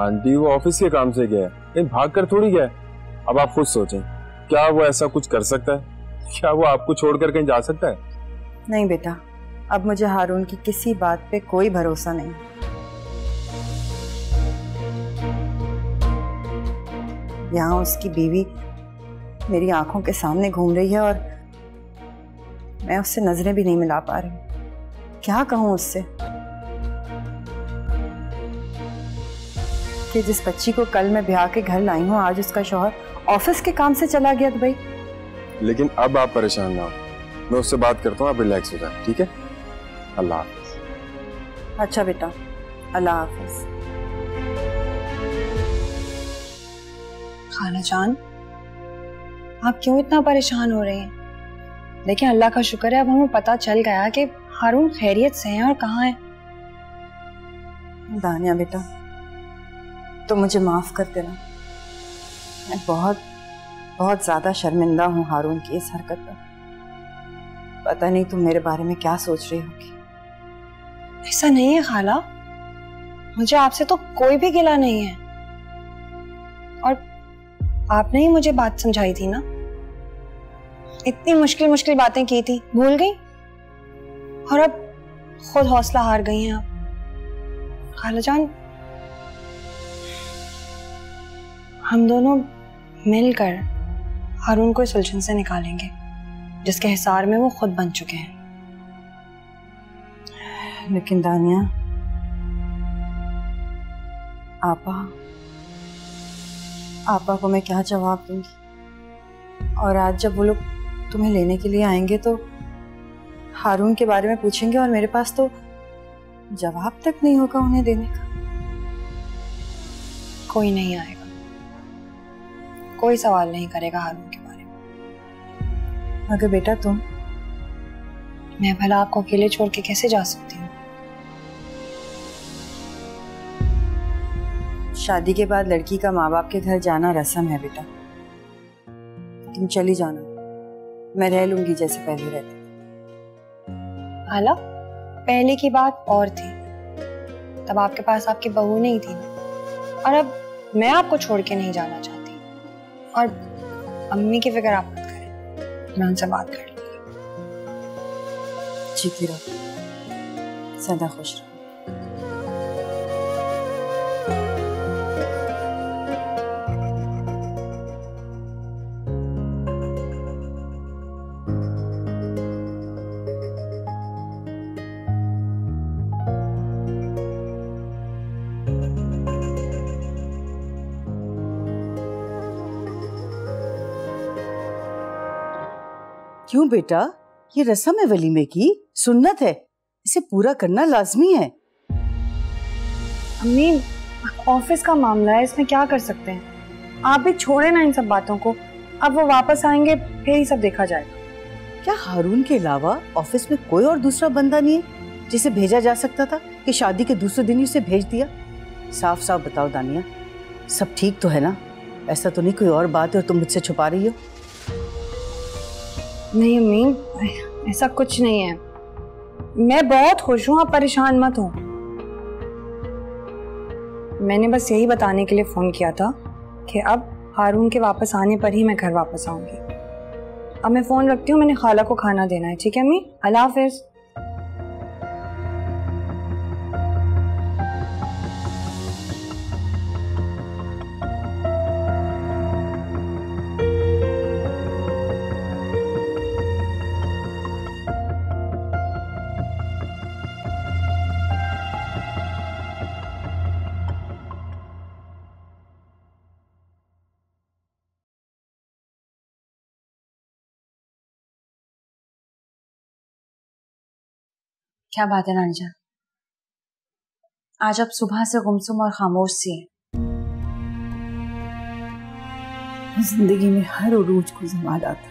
Aunty वो office के काम से गया है, कहीं भाग कर थोड़ी गया है। अब आप खुद सोचें, क्या वो ऐसा कुछ कर सकता है? क्या वो आपको छोड़कर कहीं जा सकता है? नहीं बेटा, अब मुझे हारून की किसी बात पे कोई भरोसा नहीं। यहाँ उसकी बीवी मेरी आंखों के सामने घूम रही है और मैं उससे नजरें भी नहीं मिला पा रही। क्या कहूँ उससे कि जिस बच्ची को कल मैं ब्याह के घर लाई हूँ, आज उसका शौहर ऑफिस के काम से चला गया दुबई। लेकिन अब आप परेशान ना हो, मैं उससे बात करता हूँ, आप रिलैक्स हो जाए, ठीक है? अल्लाह हाफिज। अच्छा बेटा, अल्लाह हाफिज। खाला जान, आप क्यों इतना परेशान हो रही हैं? देखिए, अल्लाह का शुक्र है अब हमें पता चल गया कि हारून खैरियत से हैं और कहाँ हैं। दानिया बेटा, तो मुझे माफ कर देना। मैं बहुत बहुत ज्यादा शर्मिंदा हूँ हारून की इस हरकत पर। पता नहीं तुम मेरे बारे में क्या सोच रही होगी। ऐसा नहीं है खाला, मुझे आपसे तो कोई भी गिला नहीं है। और आपने ही मुझे बात समझाई थी ना, इतनी मुश्किल मुश्किल बातें की थी, भूल गई? और अब खुद हौसला हार गई हैं आप। खाला जान, हम दोनों मिलकर हारून को इस उलझन से निकालेंगे जिसके हिसार में वो खुद बन चुके हैं। लेकिन दानिया, आपा को मैं क्या जवाब दूंगी? और आज जब वो लोग तुम्हें लेने के लिए आएंगे तो हारून के बारे में पूछेंगे और मेरे पास तो जवाब तक नहीं होगा उन्हें देने का। कोई नहीं आएगा, कोई सवाल नहीं करेगा हारून के बारे में। मगर बेटा तुम, मैं भला आपको अकेले छोड़ के कैसे जा सकती हूँ? शादी के बाद लड़की का माँ बाप के घर जाना रस्म है बेटा। तुम चली जाना, मैं रह लूंगी जैसे पहले रहती। हाला, पहले की बात और थी, तब आपके पास आपकी बहू नहीं थी ना। और अब मैं आपको छोड़ के नहीं जाना चाहती। और अम्मी की फिक्र आप मत करें, मैं उनसे बात कर लूंगी। जीती रहो, सदा खुश रहो। क्यों बेटा, ये रस्म है वलीमे की, सुन्नत है, इसे पूरा करना लाजमी है। अम्मी, ऑफिस का मामला है, इसमें क्या कर सकते हैं? आप भी छोड़े ना इन सब बातों को। अब वो वापस आएंगे फिर ही सब देखा जाएगा। क्या हारून के अलावा ऑफिस में कोई और दूसरा बंदा नहीं है जिसे भेजा जा सकता था कि शादी के दूसरे दिन ही उसे भेज दिया? साफ साफ बताओ दानिया, सब ठीक तो है ना? ऐसा तो नहीं कोई और बात है और तुम मुझसे छुपा रही हो? नहीं अम्मी, ऐसा कुछ नहीं है। मैं बहुत खुश हूँ, आप परेशान मत हो। मैंने बस यही बताने के लिए फोन किया था कि अब हारून के वापस आने पर ही मैं घर वापस आऊंगी। अब मैं फोन रखती हूँ, मैंने खाला को खाना देना है। ठीक है अम्मी, अल्लाह हाफिज। क्या बात है नानी जान, आज आप सुबह से गुमसुम और खामोश सी हैं। जिंदगी में हर उरूज को ज़वाल आता है।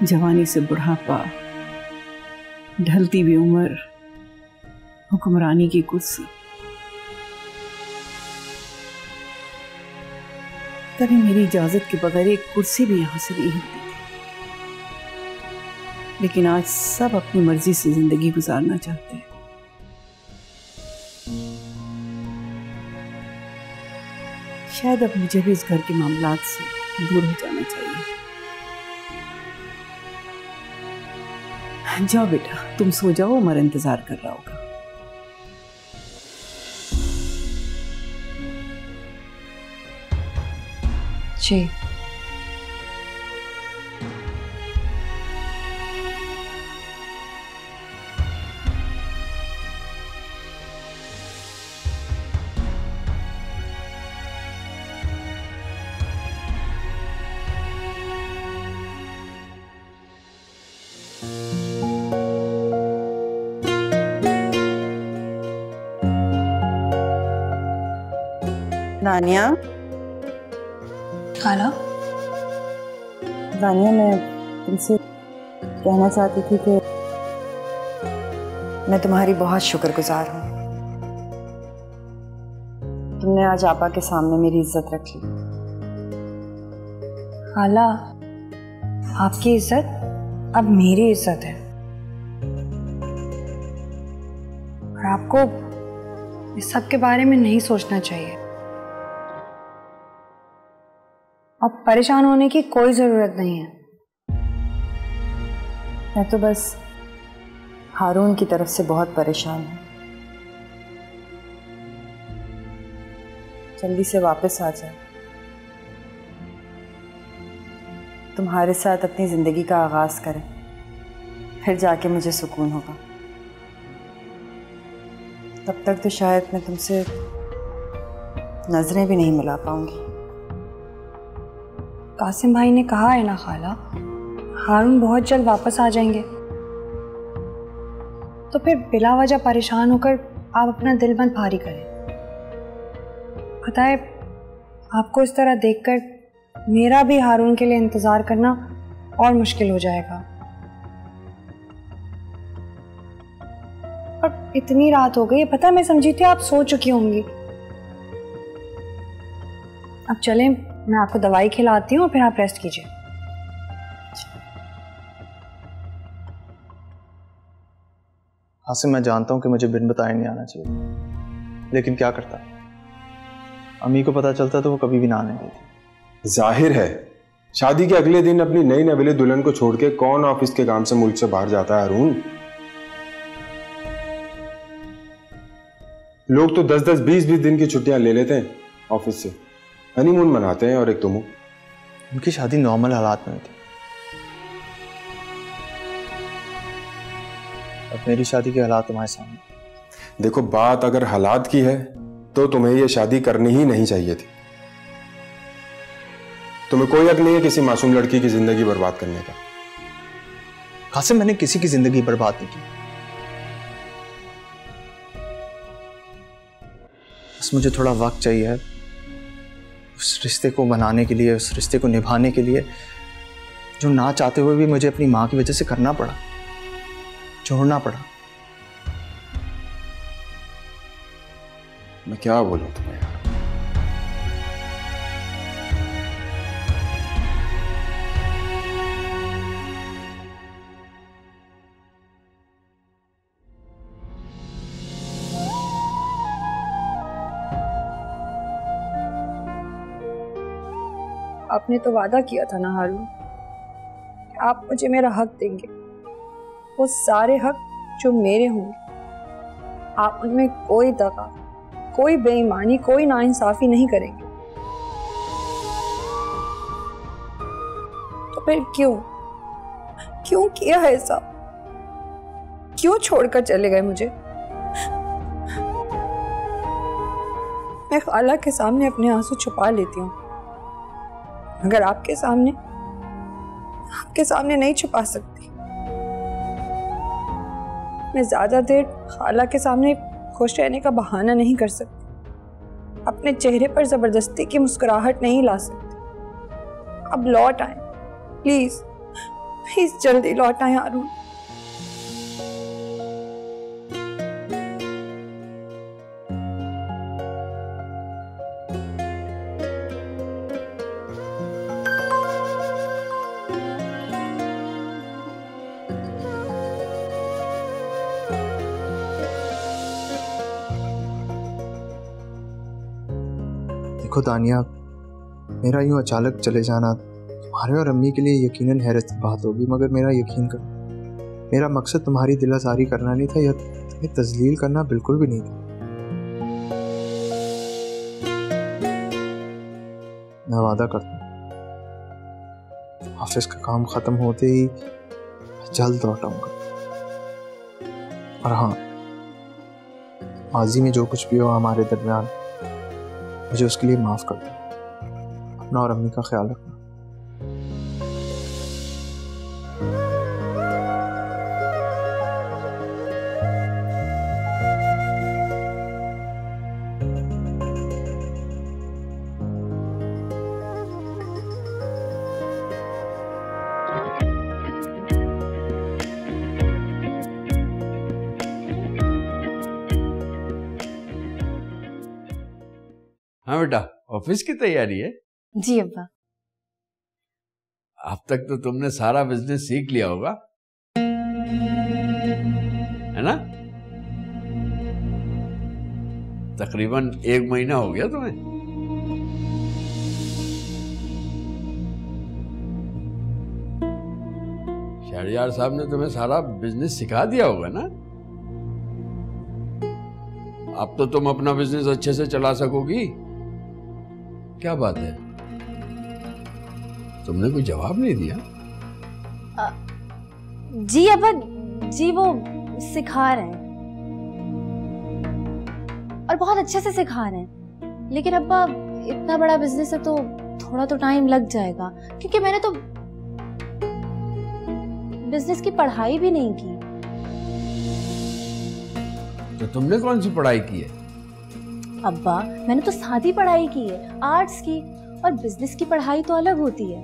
जवानी से बुढ़ापा, ढलती हुई उम्र, हुक्मरानी की कुर्सी। कभी मेरी इजाजत के बगैर एक कुर्सी भी यहां से नहीं हिलती थी, लेकिन आज सब अपनी मर्जी से जिंदगी गुजारना चाहते हैं। शायद अब मुझे भी इस घर के मामलात से दूर हो जाना चाहिए। जाओ बेटा, तुम सो जाओ, उमर इंतजार कर रहा होगा। जी। दानिया, खाला, दानिया, मैं तुमसे कहना चाहती थी कि मैं तुम्हारी बहुत शुक्रगुजार हूँ। तुमने आज आपा के सामने मेरी इज्जत रखी। खाला, आपकी इज्जत अब मेरी इज्जत है और आपको इस सब के बारे में नहीं सोचना चाहिए। अब परेशान होने की कोई जरूरत नहीं है। मैं तो बस हारून की तरफ से बहुत परेशान हूँ। जल्दी से वापस आ जाए, तुम्हारे साथ अपनी जिंदगी का आगाज करें, फिर जाके मुझे सुकून होगा। तब तक तो शायद मैं तुमसे नजरें भी नहीं मिला पाऊंगी। कासिम भाई ने कहा है ना खाला, हारून बहुत जल्द वापस आ जाएंगे, तो फिर बिला वजह परेशान होकर आप अपना दिल बंद भारी करें। पता है, आपको इस तरह देखकर मेरा भी हारून के लिए इंतजार करना और मुश्किल हो जाएगा। और इतनी रात हो गई है, पता है, मैं समझी थी आप सो चुकी होंगी। अब चलें, मैं आपको दवाई खिलाती हूँ, फिर आप रेस्ट कीजिए। हासिम, मैं जानता हूँ कि मुझे बिन बताए नहीं आना चाहिए, लेकिन क्या करता। अम्मी को पता चलता तो वो कभी भी ना आने देती। जाहिर है, शादी के अगले दिन अपनी नई नवेली दुल्हन को छोड़ के कौन ऑफिस के काम से मुल्क से बाहर जाता है अरुण। लोग तो 10-10, 20-20 दिन की छुट्टियां ले लेते हैं ऑफिस से, हनीमून मनाते हैं, और एक तुम। उनकी शादी नॉर्मल हालात में हुई थी, अब मेरी शादी के हालात तुम्हारे सामने। देखो, बात अगर हालात की है तो तुम्हें यह शादी करनी ही नहीं चाहिए थी। तुम्हें कोई हक नहीं है किसी मासूम लड़की की जिंदगी बर्बाद करने का। कासिम, मैंने किसी की जिंदगी बर्बाद नहीं की, बस मुझे थोड़ा वक्त चाहिए उस रिश्ते को बनाने के लिए, उस रिश्ते को निभाने के लिए, जो ना चाहते हुए भी मुझे अपनी मां की वजह से करना पड़ा, छोड़ना पड़ा। मैं क्या बोलूं तुम्हें यार। आपने तो वादा किया था ना हारून, आप मुझे मेरा हक देंगे, वो सारे हक जो मेरे होंगे। आप उनमें कोई दगा, कोई बेईमानी, कोई नाइंसाफी नहीं करेंगे। तो फिर क्यों किया है ऐसा? क्यों छोड़कर चले गए मुझे? मैं खाला के सामने अपने आंसू छुपा लेती हूँ, मगर आपके सामने नहीं छुपा सकती। मैं ज्यादा देर खाला के सामने खुश रहने का बहाना नहीं कर सकती, अपने चेहरे पर जबरदस्ती की मुस्कुराहट नहीं ला सकती। अब लौट आए, प्लीज प्लीज जल्दी लौट आए हारून। देखो तानिया, मेरा यूं अचानक चले जाना तुम्हारे और अम्मी के लिए यकीनन हैरत की बात होगी, मगर मेरा यकीन करो, मेरा मकसद तुम्हारी दिलासारी करना नहीं था या तुम्हें तजलील करना बिल्कुल भी नहीं था। मैं वादा करता हूँ ऑफिस का काम खत्म होते ही जल्द लौट आऊंगा। और हाँ, माजी में जो कुछ भी हो हमारे दरमियान, मुझे उसके लिए माफ कर दो। अपना और अम्मी का ख्याल रखना। हाँ बेटा, ऑफिस की तैयारी है? जी अब्बा। अब तक तो तुमने सारा बिजनेस सीख लिया होगा, है ना? तकरीबन 1 महीना हो गया तुम्हें। शहरयार साहब ने तुम्हें सारा बिजनेस सिखा दिया होगा ना? अब तो तुम अपना बिजनेस अच्छे से चला सकोगी। क्या बात है, तुमने कोई जवाब नहीं दिया? जी अब्बा जी, वो सिखा रहे हैं और बहुत अच्छे से सिखा रहे हैं, लेकिन अब्बा इतना बड़ा बिजनेस है तो थोड़ा तो टाइम लग जाएगा, क्योंकि मैंने तो बिजनेस की पढ़ाई भी नहीं की। तो तुमने कौन सी पढ़ाई की है? अब्बा मैंने तो सादी पढ़ाई की है, आर्ट्स की, और बिजनेस की पढ़ाई तो अलग होती है,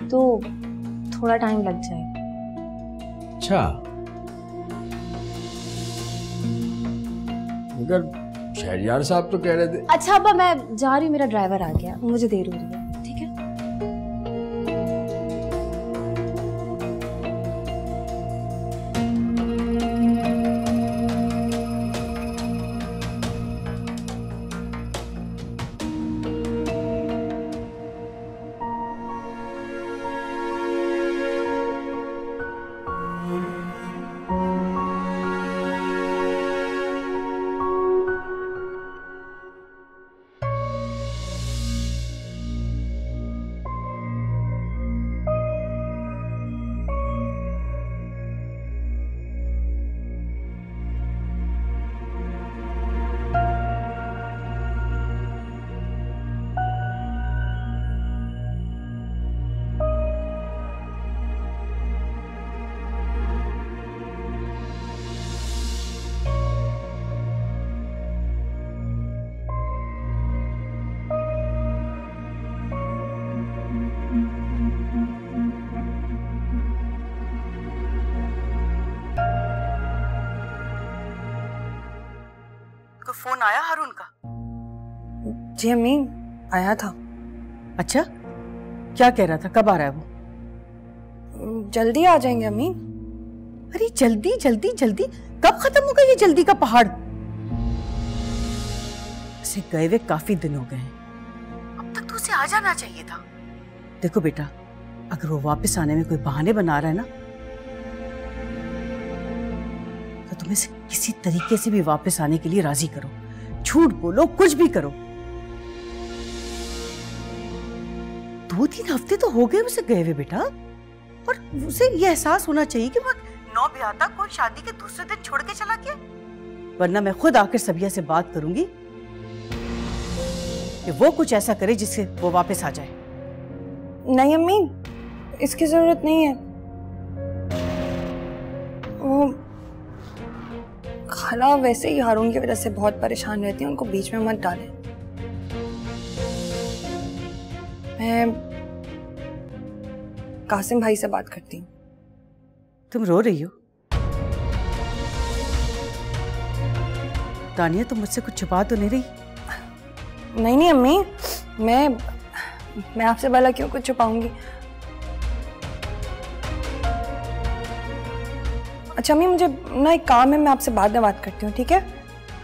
तो थोड़ा टाइम लग जाएगा। अच्छा, मगर शहरयार साहब तो कह रहे थे। अच्छा अब्बा मैं जा रही हूँ, मेरा ड्राइवर आ गया, मुझे देर हो रही है। ठीक है? फोन आया हारून का? जी अम्मी, आया था। अच्छा, क्या कह रहा था? कब आ रहा है वो? जल्दी आ जाएंगे अम्मी। अरे जल्दी जल्दी जल्दी, कब खत्म होगा ये जल्दी का पहाड़? उसे गए हुए काफी दिन हो गए हैं, अब तक तो उसे आ जाना चाहिए था। देखो बेटा, अगर वो वापस आने में कोई बहाने बना रहा है ना, तो तुम इसे किसी तरीके से भी वापस आने के लिए राजी करो, झूठ बोलो, कुछ भी करो। 2-3 हफ्ते तो हो गए उसे गए हुए बेटा, और उसे ये एहसास होना चाहिए कि वो 9 ब्याह तक कोई शादी के दूसरे दिन छोड़ के चला गया। वरना मैं खुद आकर सबिया से बात करूंगी कि वो कुछ ऐसा करे जिससे वो वापस आ जाए। नहीं अम्मी, इसकी जरूरत नहीं है। वो खाला वैसे ही हारून की वजह से बहुत परेशान रहती है, उनको बीच में मत डालें। मैं कासिम भाई से बात करती हूँ। तुम रो रही हो? तानिया, तुम मुझसे कुछ छुपा तो नहीं रही? नहीं नहीं अम्मी, मैं आपसे भला क्यों कुछ छुपाऊंगी। अच्छा अम्मी, मुझे ना एक काम है, मैं आपसे बाद में बात करती हूँ, ठीक है?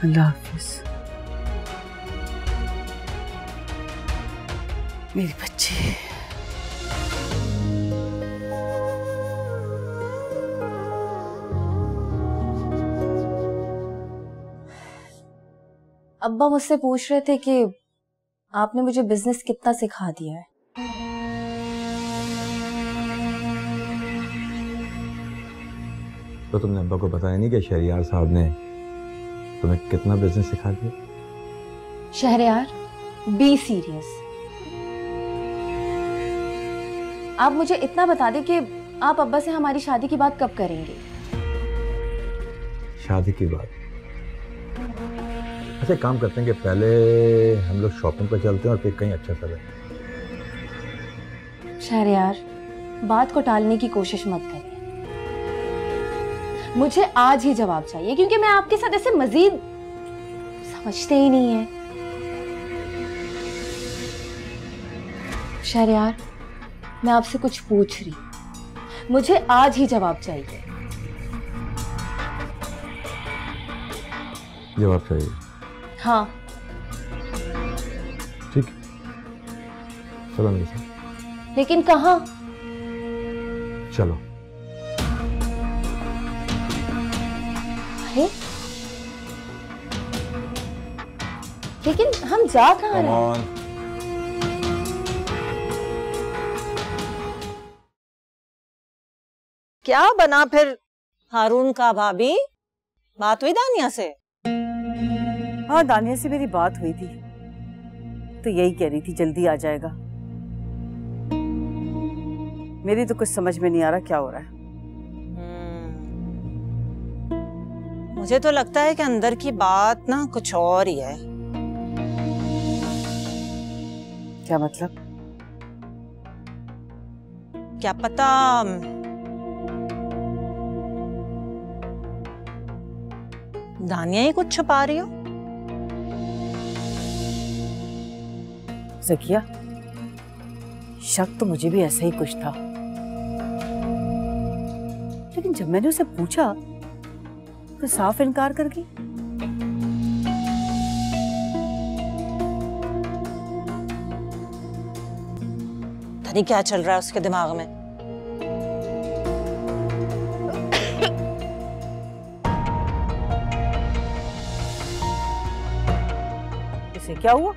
अल्लाह हाफिज। मेरी बच्ची। अब्बा मुझसे पूछ रहे थे कि आपने मुझे बिजनेस कितना सिखा दिया है। तो तुमने अब्बा को बताया नहीं कि शहरियार साहब ने तुम्हें कितना बिजनेस सिखा दिया? Shahryar, be serious. आप मुझे इतना बता दें कि आप अब्बा से हमारी शादी की बात कब करेंगे? शादी की बात? अच्छा, काम करते हैं कि पहले हम लोग शॉपिंग पर चलते हैं और फिर कहीं अच्छा सा रहे। शहरयार, बात को टालने की कोशिश मत करें। मुझे आज ही जवाब चाहिए, क्योंकि मैं आपके साथ ऐसे मजीद समझते ही नहीं है। शहरयार, मैं आपसे कुछ पूछ रही, मुझे आज ही जवाब चाहिए। जवाब चाहिए? हाँ। ठीक, चलो मेरे साथ। लेकिन कहाँ? चलो। अरे, लेकिन हम जा कहाँ रहे हैं? क्या बना फिर हारून का भाभी? बात हुई दानिया से? हाँ, दानिया से मेरी बात हुई थी, तो यही कह रही थी जल्दी आ जाएगा। मेरी तो कुछ समझ में नहीं आ रहा क्या हो रहा है। मुझे तो लगता है कि अंदर की बात ना कुछ और ही है। क्या मतलब? क्या पता दानिया ही कुछ छुपा रही हो। ज़किया, शक तो मुझे भी ऐसा ही कुछ था, लेकिन जब मैंने उसे पूछा तो साफ इनकार कर गई। पता नहीं क्या चल रहा है उसके दिमाग में। इसे क्या हुआ?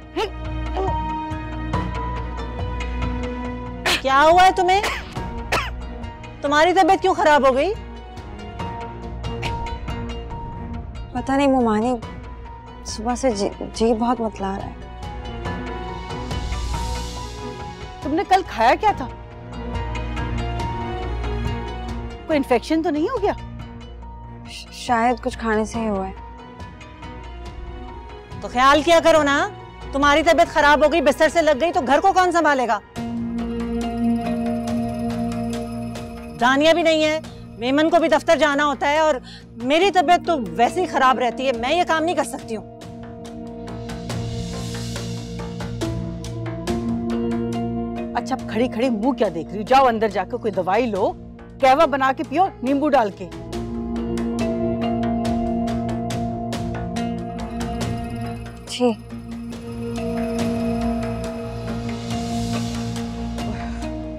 क्या हुआ है तुम्हें? तुम्हारी तबीयत क्यों खराब हो गई? पता नहीं मुमानी, सुबह से जी बहुत मतला रहा है। तुमने कल खाया क्या था? कोई इन्फेक्शन तो नहीं हो गया? शायद कुछ खाने से ही हुआ है। तो ख्याल किया करो ना, तुम्हारी तबीयत खराब हो गई, बिस्तर से लग गई तो घर को कौन संभालेगा? दानिया भी नहीं है, मेमन को भी दफ्तर जाना होता है, और मेरी तबीयत तो वैसे ही खराब रहती है। मैं ये काम नहीं कर सकती हूँ। अच्छा, अब खड़ी खड़ी मुंह क्या देख रही हो? जाओ अंदर जाकर कोई दवाई लो, कहवा बना के पियो नींबू डाल के। जी।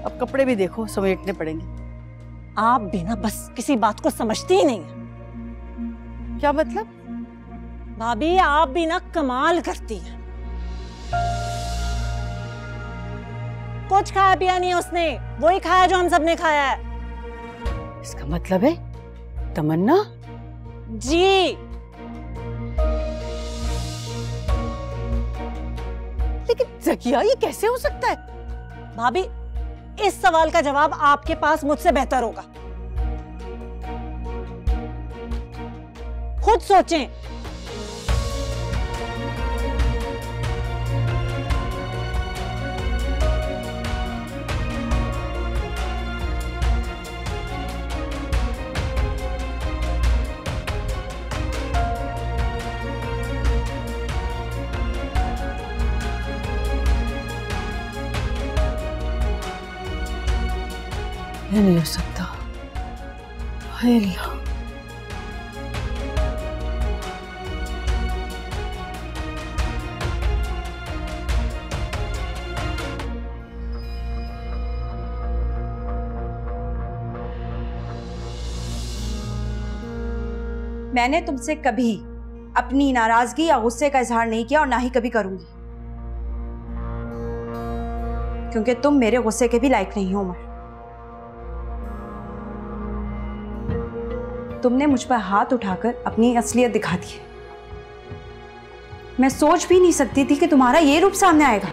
अब कपड़े भी देखो, समेटने पड़ेंगे। आप भी ना बस किसी बात को समझती ही नहीं है। क्या मतलब? भाभी, आप भी ना कमाल करती हैं। कुछ खाया पिया नहीं है उसने, वही खाया जो हम सबने खाया है। इसका मतलब है तमन्ना? जी। लेकिन ज़किया, ये कैसे हो सकता है? भाभी, इस सवाल का जवाब आपके पास मुझसे बेहतर होगा। खुद सोचें। ये नहीं हो सकता। हाय अल्लाह। मैंने तुमसे कभी अपनी नाराजगी या गुस्से का इजहार नहीं किया और ना ही कभी करूंगी, क्योंकि तुम मेरे गुस्से के भी लायक नहीं हो उमर। तुमने मुझ पर हाथ उठाकर अपनी असलियत दिखा दी है। मैं सोच भी नहीं सकती थी कि तुम्हारा ये रूप सामने आएगा।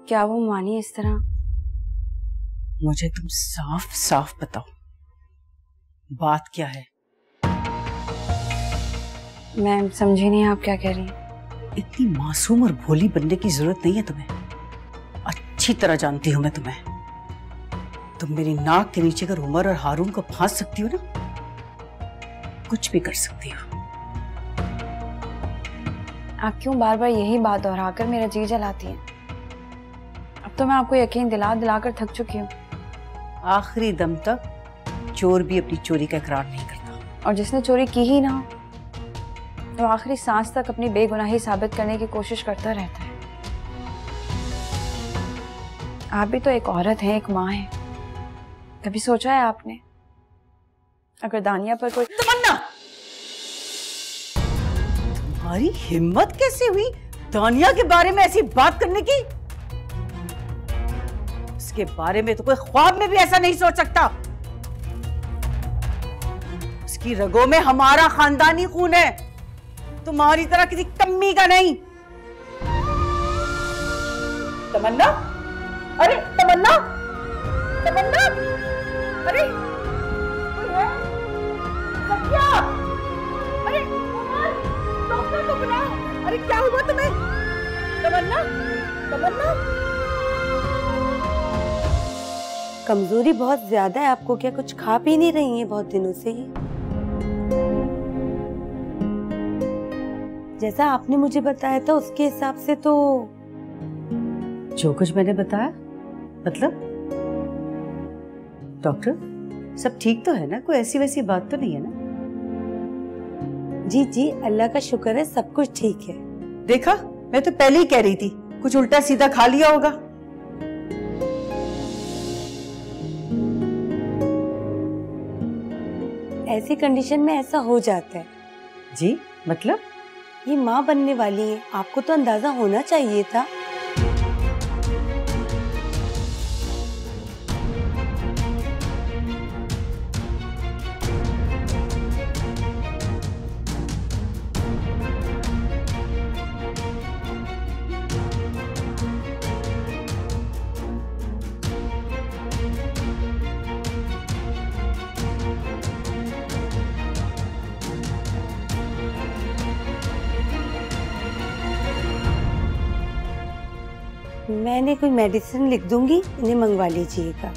क्या वो मानी इस तरह? मुझे तुम साफ साफ बताओ, बात क्या है? मैं समझी नहीं आप क्या कह रही हैं। इतनी मासूम और भोली बनने की जरूरत नहीं है तुम्हें। अच्छी तरह जानती हूं मैं तुम्हें। तुम मेरी नाक के नीचे अगर उमर और हारून को फांस सकती हो ना, कुछ भी कर सकती हो। आप क्यों बार बार यही बात दोहराकर मेरा जी जलाती हैं? अब तो मैं आपको यकीन दिलाकर थक चुकी हूँ। आखिरी दम तक चोर भी अपनी चोरी का इकरार नहीं करता, और जिसने चोरी की ही ना हो तो आखिरी सांस तक अपनी बेगुनाही साबित करने की कोशिश करता रहता है। आप भी तो एक औरत हैं, एक माँ हैं। कभी सोचा है आपने अगर दानिया पर कोई... तमन्ना, तुम्हारी हिम्मत कैसे हुई दानिया के बारे में ऐसी बात करने की? उसके बारे में तो कोई ख्वाब में भी ऐसा नहीं सोच सकता। उसकी रगों में हमारा खानदानी खून है, तुम्हारी तरह किसी कम्मी का नहीं। तमन्ना, अरे तमन्ना, तमन्ना, अरे सत्या, अरे डॉक्टर को बुलाओ। अरे क्या हुआ तुम्हें? तमन्ना, तमन्ना, कमजोरी बहुत ज्यादा है आपको क्या? कुछ खा पी नहीं रही हैं बहुत दिनों से ही? जैसा आपने मुझे बताया था उसके हिसाब से तो... जो कुछ मैंने बताया मतलब? डॉक्टर, सब ठीक तो है ना? कोई ऐसी वैसी बात तो नहीं है ना? जी जी, अल्लाह का शुक्र है, सब कुछ ठीक है। देखा, मैं तो पहले ही कह रही थी कुछ उल्टा सीधा खा लिया होगा। ऐसी कंडीशन में ऐसा हो जाता है। जी मतलब? ये माँ बनने वाली है, आपको तो अंदाजा होना चाहिए था। मैंने कोई मेडिसिन लिख दूंगी, इन्हें मंगवा लीजिएगा।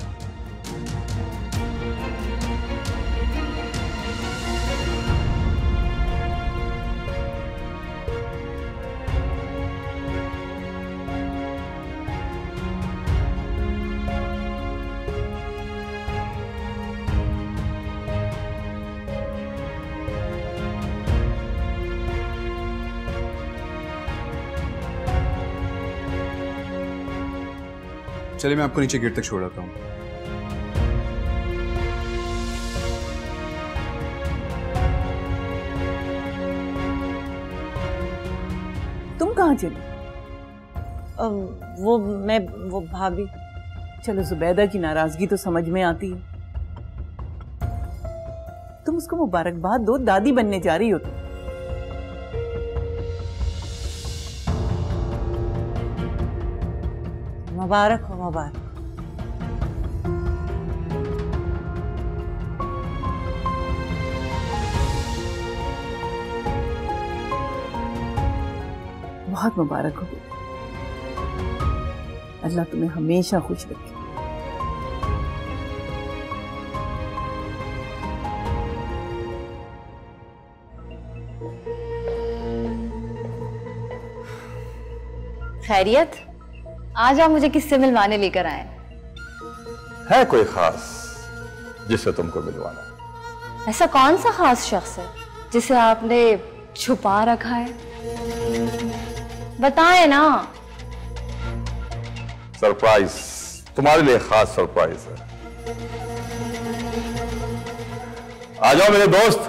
चलिए मैं आपको नीचे गेट तक छोड़ आता हूँ। तुम कहाँ चली? वो भाभी। चलो, जुबैदा की नाराजगी तो समझ में आती है। तुम उसको मुबारकबाद दो, दादी बनने जा रही हो तुम। मुबारक हो, मुबारक। बहुत मुबारक हो बेटा। अल्लाह तुम्हें हमेशा खुश रखे। खैरियत, आज आप मुझे किससे मिलवाने लेकर आए? है कोई खास जिससे तुमको मिलवाना है? ऐसा कौन सा खास शख्स है जिसे आपने छुपा रखा है? बताएं ना। सरप्राइज, तुम्हारे लिए खास सरप्राइज है। आ जाओ मेरे दोस्त।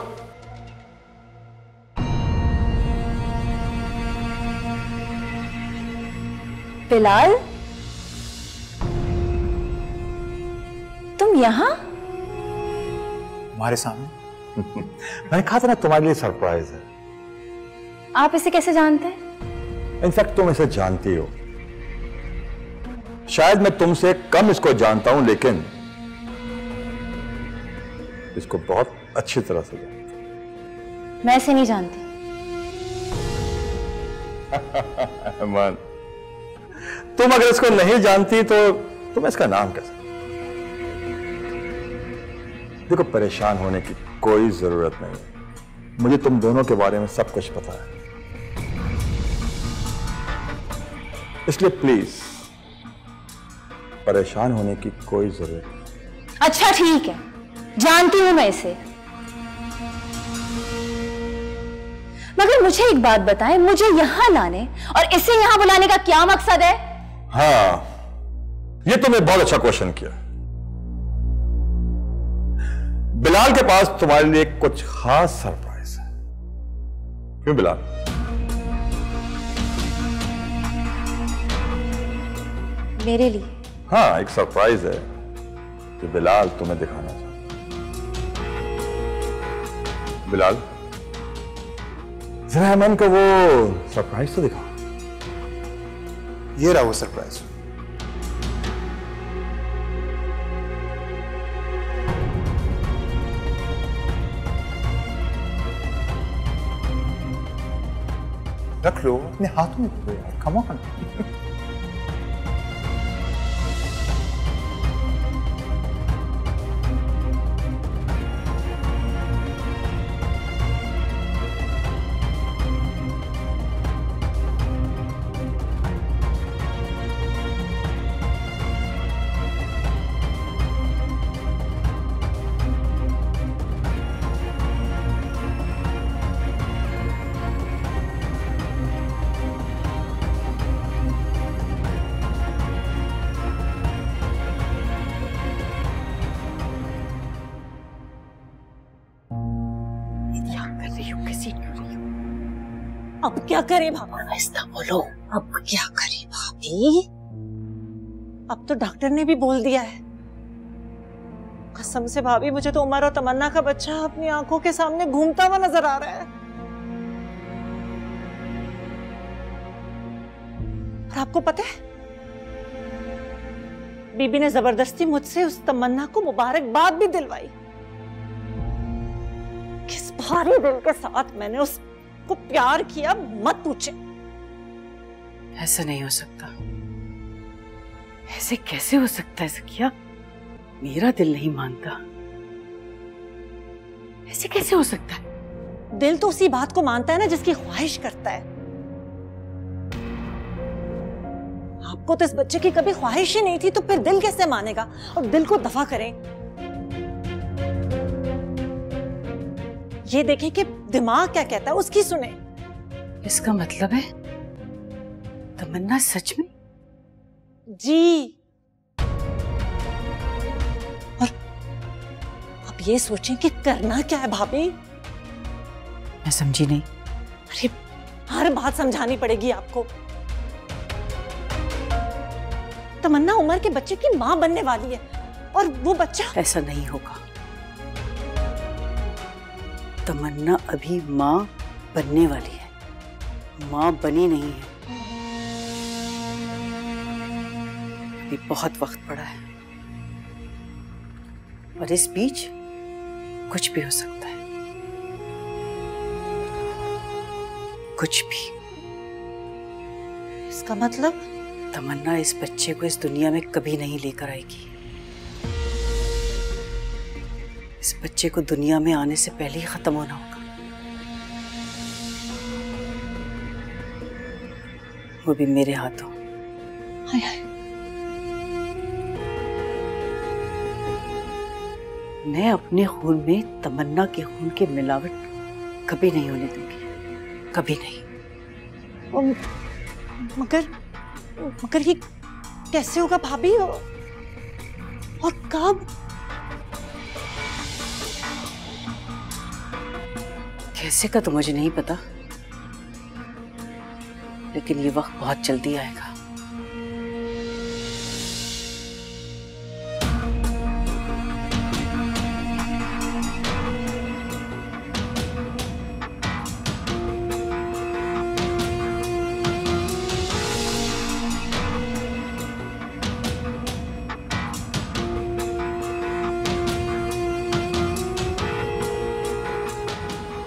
बिलाल, तुम यहाँ? तुम्हारे सामने। मैंने कहा था ना तुम्हारे लिए सरप्राइज है। आप इसे कैसे जानते हैं? इनफैक्ट तुम इसे जानती हो। शायद मैं तुमसे कम इसको जानता हूं, लेकिन इसको बहुत अच्छी तरह से जानता हूं। मैं इसे नहीं जानती। मन, तुम अगर इसको नहीं जानती तो तुम्हें इसका नाम कैसे? देखो, परेशान होने की कोई जरूरत नहीं है। मुझे तुम दोनों के बारे में सब कुछ पता है, इसलिए प्लीज परेशान होने की कोई जरूरत नहीं। अच्छा ठीक है, जानती हूं मैं इसे। मगर मुझे एक बात बताएं, मुझे यहां लाने और इसे यहां बुलाने का क्या मकसद है? हाँ, ये तुमने बहुत अच्छा क्वेश्चन किया। बिलाल के पास तुम्हारे लिए कुछ खास सरप्राइज है। क्यों बिलाल? मेरे लिए? हाँ, एक सरप्राइज है जो बिलाल तुम्हें दिखाना चाहता है। बिलाल, जरा अमन को वो सरप्राइज तो दिखाओ। ये रहा वो सरप्राइज। रख लो, अपने हाथों में लो यार, कम ऑन। अब क्या करे भाभी? ऐसा बोलो, अब क्या करे भाभी? अब तो डॉक्टर ने भी बोल दिया है। कसम से भाभी, मुझे तो उमर और तमन्ना का बच्चा अपनी आंखों के सामने घूमता हुआ नजर आ रहा है। और आपको पता है, बीबी ने जबरदस्ती मुझसे उस तमन्ना को मुबारकबाद भी दिलवाई। किस भारी दिल के साथ मैंने उसको प्यार किया, मत पूछे। ऐसा नहीं हो सकता। ऐसे कैसे हो सकता है ज़किया? मेरा दिल नहीं मानता। ऐसे कैसे हो सकता है? दिल तो उसी बात को मानता है ना जिसकी ख्वाहिश करता है। आपको तो इस बच्चे की कभी ख्वाहिश ही नहीं थी, तो फिर दिल कैसे मानेगा? और दिल को दफा करें। ये देखें कि दिमाग क्या कहता है, उसकी सुने। इसका मतलब है तमन्ना सच में? जी। और अब ये सोचें कि करना क्या है भाभी? मैं समझी नहीं। अरे हर बात समझानी पड़ेगी आपको। तमन्ना उमर के बच्चे की माँ बनने वाली है और वो बच्चा। ऐसा नहीं होगा। तमन्ना अभी माँ बनने वाली है, माँ बनी नहीं है। अभी बहुत वक्त पड़ा है और इस बीच कुछ भी हो सकता है, कुछ भी। इसका मतलब तमन्ना इस बच्चे को इस दुनिया में कभी नहीं लेकर आएगी। इस बच्चे को दुनिया में आने से पहले ही खत्म होना होगा। वो भी मेरे हाथों। हाय हाय। मैं अपने खून में तमन्ना के खून की मिलावट कभी नहीं होने दूंगी, कभी नहीं। मगर ये कैसे होगा भाभी? और कब? कैसे का तो मुझे नहीं पता, लेकिन ये वक्त बहुत जल्दी आएगा।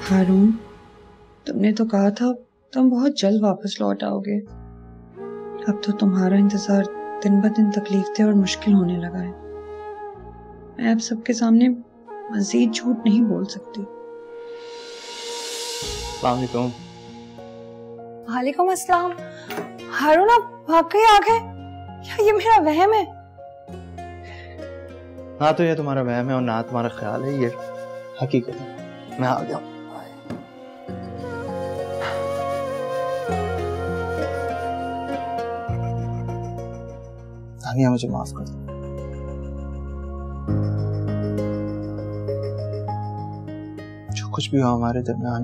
हारून, तुमने तो कहा था तुम बहुत जल्द वापस लौट आओगे। अब तो तुम्हारा इंतजार दिन ब दिन तकलीफ और मुश्किल होने लगा है। मैं अब सबके सामने मजीद झूठ नहीं बोल सकती। वालेकुम अस्सलाम। हारून, आप वाकई आ गए? क्या ये मेरा वहम है? हाँ, तो ये तुम्हारा वहम है और ना तुम्हारा ख्याल है, ये हकीकत है। मैं आ गया। तानिया, मुझे माफ कर दो। जो कुछ भी हुआ हमारे दरमियान,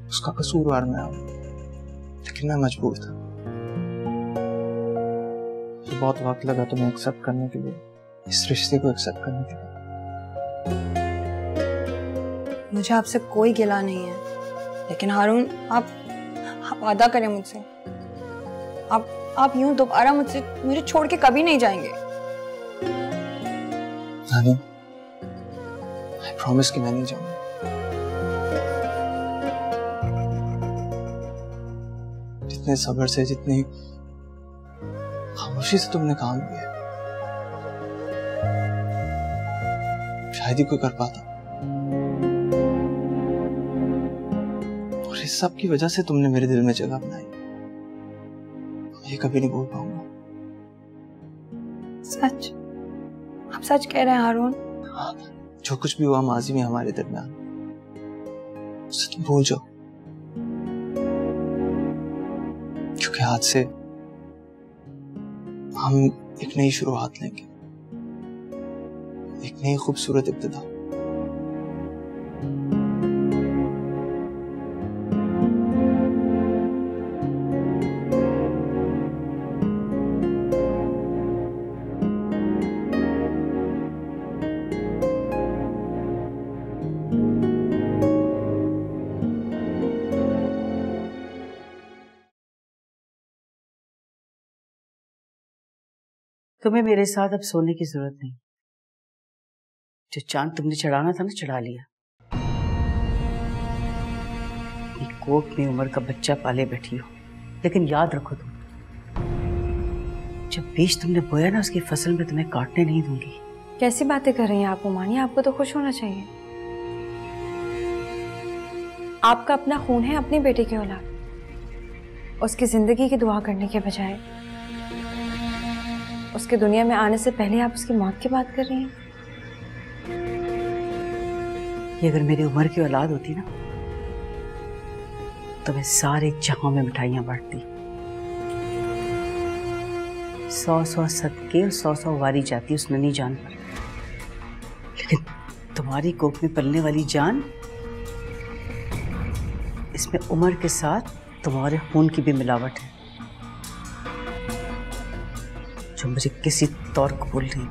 उसका कसूरवार मैं हूं, लेकिन मैं मजबूर था। तो बहुत वक्त लगा तुम्हें एक्सेप्ट करने के लिए, इस रिश्ते को एक्सेप्ट करने के लिए। मुझे आपसे कोई गिला नहीं है, लेकिन हारून, आप वादा करें मुझसे, आप यूं दोबारा मुझे छोड़ के कभी नहीं जाएंगे। तानिया, I promise कि मैं नहीं जाऊंगा। जितने सब्र से, जितनी खामोशी से तुमने काम किया, शायद ही कोई कर पाता। और इस सब की वजह से तुमने मेरे दिल में जगह बनाई, ये कभी नहीं भूल पाऊंगा। सच? आप सच कह रहे हैं हारून? हाँ, जो कुछ भी हुआ माजी में हमारे दरमियान, उसे तुम भूल जाओ, क्योंकि आज से हम एक नई शुरुआत लेंगे, एक नई खूबसूरत इब्तिदा। तुम्हें मेरे साथ अब सोने की जरूरत नहीं। जो चांद तुमने चढ़ाना था ना, चढ़ा लिया। एक कोख में उम्र का बच्चा पाले बैठी हो, लेकिन याद रखो तुम, जब बीज तुमने बोया ना, उसकी फसल में तुम्हें काटने नहीं दूंगी। कैसी बातें कर रही हैं आप उमानी? आपको तो खुश होना चाहिए। आपका अपना खून है, अपनी बेटी की औलाद। उसकी जिंदगी की दुआ करने के बजाय उसके दुनिया में आने से पहले आप उसकी मौत की बात कर रही हैं। ये अगर मेरी उम्र की औलाद होती ना, तो मैं सारे जहां में मिठाइयां बांटती, 100-100 सदके और 100-100 वारी जाती उस नन्ही जान पर। लेकिन तुम्हारी कोख में पलने वाली जान इसमें उम्र के साथ तुम्हारे खून की भी मिलावट है, जो मुझे किसी तौर कबूल नहीं।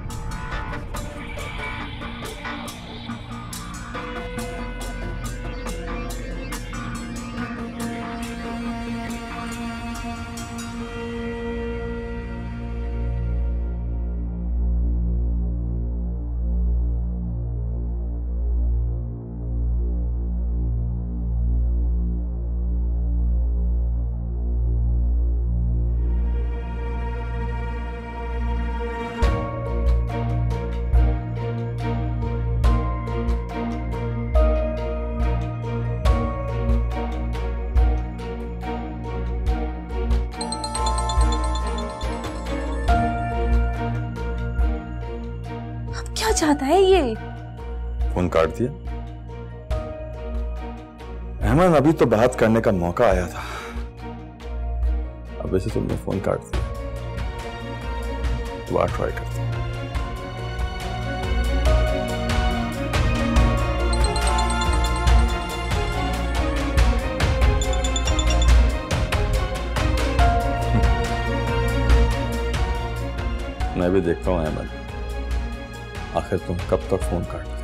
क्या चाहता है ये? फोन काट दिया। अहमद, अभी तो बात करने का मौका आया था, अब वैसे तुमने फोन काट दिया। दोबारा ट्राई करते हैं। मैं भी देखता हूँ अहमद, आखिर तुम कब तक फोन काटते